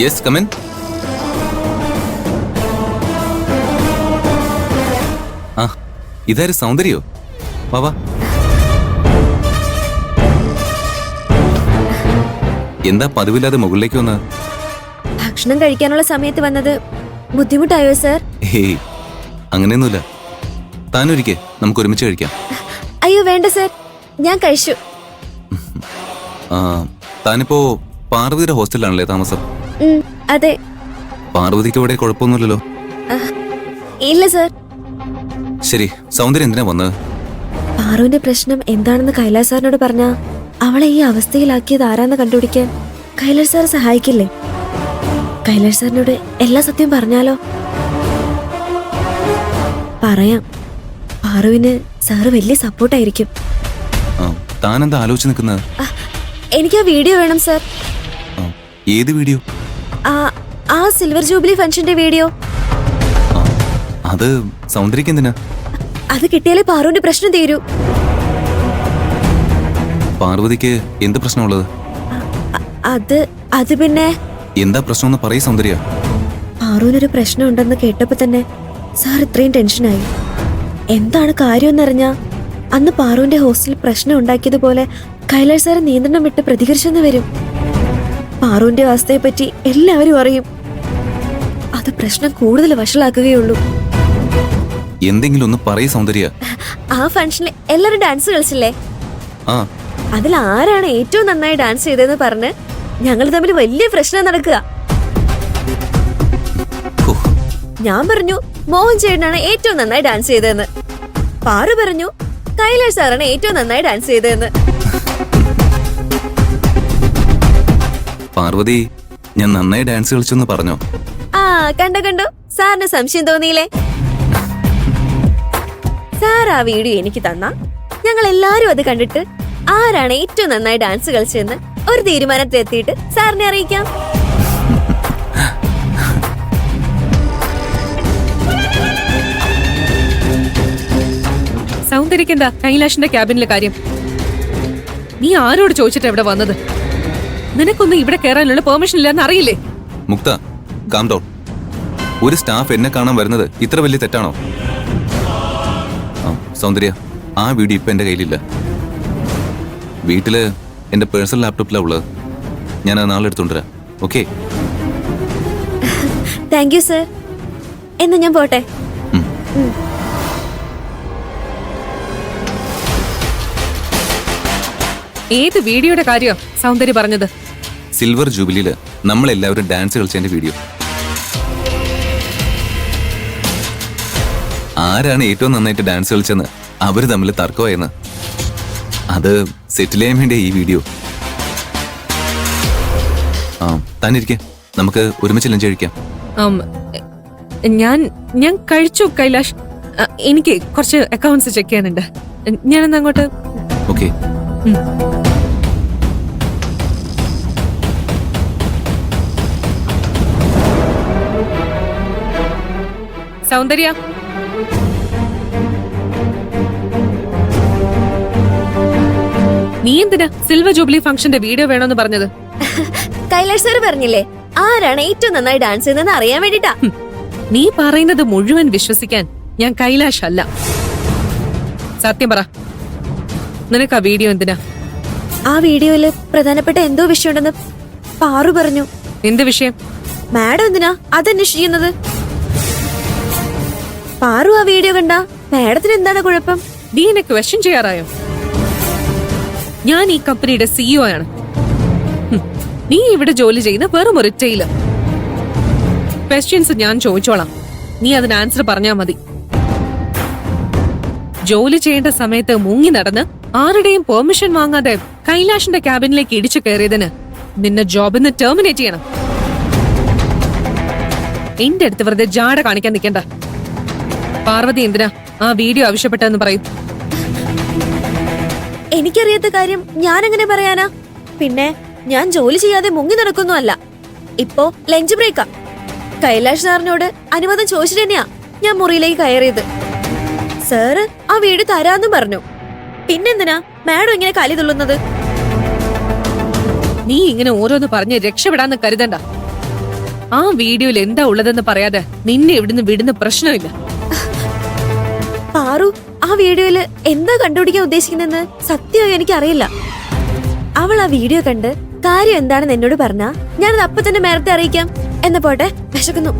Yes കമൻ. ആ ഇതാര് സൗന്ദര്യോ? വാ. എന്താ പതിവില്ലാതെ മുകളിലേക്ക് വന്ന്? ഭക്ഷണം കഴിക്കാനുള്ള സമയത്ത് വന്നത് ബുദ്ധിമുട്ടായോ സർ? ഹേയ് അങ്ങനെയൊന്നുമില്ല. താനൊരിക്കെ നമുക്ക് ഒരുമിച്ച് കഴിക്കാം. അയ്യോ വേണ്ട സർ, ഞാൻ കഴിച്ചു. താനിപ്പോ പാർവതിയുടെ ഹോസ്റ്റലിലാണല്ലേ താമസം? അതെ. പാർവതിക്ക് ഇവിടെ കുഴപ്പമൊന്നുമില്ലല്ലോ? ഇല്ല സർ. ശരി, സൗന്ദര്യം എന്തിനാ വന്നത്? പാറുവിന്റെ പ്രശ്നം എന്താണെന്ന് കൈലാസ് സാറിനോട് പറഞ്ഞ അവളെ ഈ അവസ്ഥയിലാക്കിയത് ആരാന്ന് കണ്ടുപിടിക്കാൻ കൈലാസ് സാർ സഹായിക്കില്ലേ? കൈലാസ് സാറിനോട് എല്ലാ സത്യം പറഞ്ഞാലോ? പറയാം. പാറുവിന് സാറ് വലിയ സപ്പോർട്ടായിരിക്കും. താനെന്താ ആലോചിച്ച് നിൽക്കുന്നത്? എനിക്ക് ആ വീഡിയോ വേണം സർ. ഏത് വീഡിയോ? ആ സിൽവർ ജൂബിലി ഫംഗ്ഷന്റെ വീഡിയോ. അത് സൗന്ദര്യക്ക് എന്തിനാ? അത് കിട്ടിയാലേ പാറുവിന്റെ പ്രശ്നം തീരൂ. പാർവതിക്ക് എന്ത് പ്രശ്നമുള്ളത്? അത് പിന്നെ എന്താ പ്രശ്നം പറയ സൗന്ദര്യ. പാറുവിനൊരു പ്രശ്നം ഉണ്ടെന്ന് കേട്ടപ്പോ തന്നെ സാർ ഇത്രയും ടെൻഷനായി. എന്താണ് കാര്യമെന്നറിഞ്ഞ അന്ന് പാറുവിന്റെ ഹോസ്റ്റലിൽ പ്രശ്നം ഉണ്ടാക്കിയതുപോലെ കൈലാഷ് സാറ് നിയന്ത്രണം വിട്ട് പ്രതികരിച്ചെന്ന് വരും. പാറുവിന്റെ അവസ്ഥയെ പറ്റി എല്ലാവരും അറിയും. അത് പ്രശ്നം കൂടുതൽ വഷളാക്കുകയുള്ളൂ. എന്തെങ്കിലും ഒന്ന് പറയ സൗന്ദര്യ. ആ ഫംഗ്ഷനിൽ എല്ലാരും ഡാൻസ് കളിച്ചില്ലേ? അതിൽ ആരാണ് ഏറ്റവും നന്നായി ഡാൻസ് ചെയ്തതെന്ന് പറഞ്ഞ് ഞങ്ങൾ തമ്മിൽ വലിയ പ്രശ്നം നടക്കുക. ഞാൻ പറഞ്ഞു മോഹൻ ചേട്ടനാണ് ഏറ്റവും നന്നായി ഡാൻസ് ചെയ്തതെന്ന്. പാറു പറഞ്ഞു കൈലാഷ് സാറാണ് ഏറ്റവും നന്നായി ഡാൻസ് ചെയ്തതെന്ന്. പാർവതി ഞാൻ നന്നായി ഡാൻസ് കളിച്ചെന്ന് പറഞ്ഞോ? കണ്ടു സാറിന് സംശയം തോന്നിയില്ലേ? സാർ ആ വീഡിയോ എനിക്ക് തന്ന ഞങ്ങൾ എല്ലാരും അത് കണ്ടിട്ട് ആരാണ് ഏറ്റവും നന്നായി ഡാൻസ് കളിച്ചതെന്ന് ഒരു തീരുമാനത്തിൽ എത്തിയിട്ട് സാറിനെ അറിയിക്കാം. സൗന്ദര്യക്കെന്താ കൈലാഷിന്റെ ക്യാബിനിലെ കാര്യം? നീ ആരോട് ചോദിച്ചിട്ട് എവിടെ വന്നത്? നിനക്കൊന്നും ഇവിടെ കയറാനുള്ള പെർമിഷൻ ഇല്ലെന്ന് അറിയില്ലേ? മുക്ത, കാം ഡൗൺ. ഒരു സ്റ്റാഫ് എന്നെ കാണാൻ വരുന്നത് ഇത്ര വലിയ തെറ്റാണോ? സൗന്ദര്യ, ആ വീഡിയോ ഇപ്പൊ എന്റെ കയ്യിലില്ല. വീട്ടില് എന്റെ പേഴ്സണൽ ലാപ്ടോപ്പിലാ ഉള്ളത്. ഞാൻ അത് നാളെ എടുത്തോണ്ടുവരാം. ഓക്കെ? Thank you sir. എന്നാ ഞാൻ പോട്ടെ. ഏത് വീഡിയോയുടെ കാര്യം സൗന്ദര്യ പറഞ്ഞത്? സിൽവർ ജൂബിലിയില് നമ്മളെല്ലാവരും ഡാൻസ് കളിച്ചതിന്റെ വീഡിയോ. ആരാണ് ഏറ്റവും നന്നായിട്ട് ഡാൻസ് കളിച്ചെന്ന് അവര് തമ്മിൽ തർക്കമായെന്ന്. അത് സെറ്റിൽ ചെയ്യാൻ വേണ്ടിയ ഈ വീഡിയോ. താനിരിക്കെ, നമുക്ക് ഒരുമിച്ച് ലഞ്ച് കഴിക്കാം. ഞാൻ കഴിച്ചു കൈലാഷ്. എനിക്ക് കുറച്ച് അക്കൗണ്ട്സ് ചെക്ക് ചെയ്യാനുണ്ട്. ഞാനെന്നാ അങ്ങോട്ട്. ഓക്കെ. സൗന്ദര്യ, നീ എന്തിനാ സിൽവർ ജൂബിലി ഫംഗ്ഷന്റെ വീഡിയോ വേണമെന്ന് പറഞ്ഞത്? കൈലാഷ് സാർ പറഞ്ഞില്ലേ ആരാണ് ഏറ്റവും നന്നായി ഡാൻസ് ചെയ്യുന്നതെന്ന് അറിയാൻ വേണ്ടിട്ടാ. നീ പറയുന്നത് മുഴുവൻ വിശ്വസിക്കാൻ ഞാൻ കൈലാഷ് അല്ല. സത്യം പറ, നിനക്ക് ആ വീഡിയോ എന്തിനാ? ആ വീഡിയോയില് പ്രധാനപ്പെട്ട എന്തോ വിഷയമുണ്ടെന്ന് പാറു പറഞ്ഞു. എന്ത് വിഷയം? മാഡം എന്തിനാ അതന്വേഷിക്കുന്നത്? പാറു ആ വീഡിയോ കണ്ട മാഡത്തിന് എന്താണ് കുഴപ്പം? നീ എന്നെ ക്വസ്റ്റ്യൻ ചെയ്യാറായോ? ഞാൻ ഈ കമ്പനിയുടെ സിഇഒ ആണ്. നീ ഇവിടെ ജോലി ചെയ്യുന്ന വെറും ഒരു ടെയിലർ. ക്വസ്റ്റ്യൻസ് ഞാൻ ചോദിച്ചോളാം, നീ അതിന് ആൻസർ പറഞ്ഞാ മതി. ജോലി ചെയ്യേണ്ട സമയത്ത് മുങ്ങി നടന്ന് ആരുടെയും പെർമിഷൻ വാങ്ങാതെ കൈലാഷിന്റെ ക്യാബിനിലേക്ക് ഇടിച്ചു കയറിയതിന് നിന്നെ ജോബിൽ നിന്ന് ടെർമിനേറ്റ് ചെയ്യണം. എന്റെ അടുത്ത് വെറുതെ ജാട കാണിക്കാൻ നിൽക്കണ്ട. പാർവതി എന്തിനാ ആ വീഡിയോ ആവശ്യപ്പെട്ടെന്ന് പറയും? എനിക്കറിയാത്ത കാര്യം ഞാൻ എങ്ങനെ പറയാനാ? പിന്നെ ഞാൻ ജോലി ചെയ്യാതെ മുങ്ങി നടക്കുന്നു അല്ല. ഇപ്പോ ലഞ്ച് ബ്രേക്കാ. കൈലാഷ് സാറിനോട് അനുവാദം ചോദിച്ചിട്ട് തന്നെയാ ഞാൻ മുറിയിലേക്ക് കയറിയത്. സാറ് ആ വീട് തരാന്ന് പറഞ്ഞു. പിന്നെന്തിനാ മാഡം ഇങ്ങനെ കലി തുള്ളുന്നത്? നീ ഇങ്ങനെ ഓരോന്ന് പറഞ്ഞ് രക്ഷപ്പെടാന്ന് കരുതണ്ട. ആ വീഡിയോയിൽ എന്താ ഉള്ളതെന്ന് പറയാതെ നിന്നെ ഇവിടുന്ന് വിടുന്ന പ്രശ്നമില്ല. പാറു ആ വീഡിയോയില് എന്താ കണ്ടുപിടിക്കാൻ ഉദ്ദേശിക്കുന്നെന്ന് സത്യമായി എനിക്കറിയില്ല. അവൾ ആ വീഡിയോ കണ്ട് കാര്യം എന്താണെന്ന് എന്നോട് പറഞ്ഞാ ഞാനത് അപ്പൊ തന്നെ നേരത്തെ അറിയിക്കാം. എന്ന് പോട്ടെ, വിശക്കുന്നു.